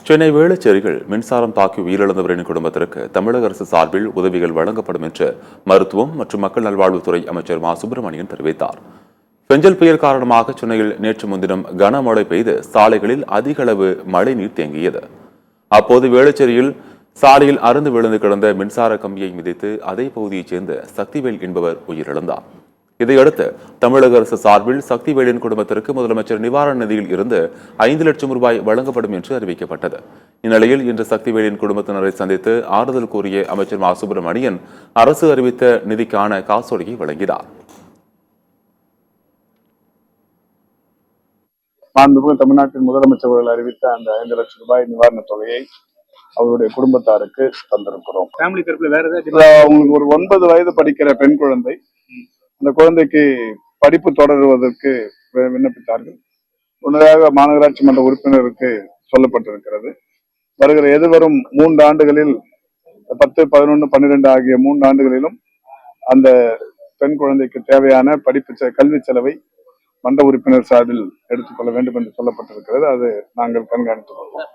சென்னை வேளச்சேரியில் மின்சாரம் தாக்கி உயிரிழந்தவரின் குடும்பத்திற்கு தமிழக அரசு சார்பில் உதவிகள் வழங்கப்படும் என்று மருத்துவம் மற்றும் மக்கள் நல்வாழ்வுத்துறை அமைச்சர் மா சுப்பிரமணியன் தெரிவித்தார். பெஞ்சல் புயல் காரணமாக சென்னையில் நேற்று முன்தினம் கனமழை பெய்து சாலைகளில் அதிக அளவு மழைநீர் தேங்கியது. அப்போது வேளச்சேரியில் சாலையில் அறுந்து விழுந்து கிடந்த மின்சார கம்பியை மிதித்து அதே பகுதியைச் சேர்ந்த சக்திவேல் என்பவர் உயிரிழந்தார். இதையடுத்து தமிழக அரசு சார்பில் சக்திவேலின் குடும்பத்திற்கு முதலமைச்சர் நிவாரண நிதியில் இருந்து 5 லட்சம் ரூபாய் வழங்கப்படும் என்று அறிவிக்கப்பட்டது. இந்நிலையில் இன்று சக்திவேலின் குடும்பத்தினரை சந்தித்து ஆறுதல் கூறிய அமைச்சர் மா சுப்பிரமணியன் அரசு அறிவித்த நிதிக்கான காசோலையை வழங்கினார். தமிழ்நாட்டின் முதலமைச்சர் அவர்கள் அறிவித்த அந்த 5 லட்சம் ரூபாய் நிவாரணத் தொகையை அவருடைய குடும்பத்தாருக்கு தந்திருக்கிறோம். அவங்களுக்கு ஒரு 9 வயது படிக்கிற பெண் குழந்தை, அந்த குழந்தைக்கு படிப்பு தொடருவதற்கு விண்ணப்பித்தார்கள். முன்னதாக மாநகராட்சி மன்ற உறுப்பினருக்கு சொல்லப்பட்டிருக்கிறது. எதிர்வரும் 3 ஆண்டுகளில் 10, 11, 12 ஆகிய 3 ஆண்டுகளிலும் அந்த பெண் குழந்தைக்கு தேவையான கல்வி செலவை மன்ற உறுப்பினர் சார்பில் எடுத்துக்கொள்ள வேண்டும் என்று சொல்லப்பட்டிருக்கிறது. அது நாங்கள் கண்காணித்துக் கொள்வோம்.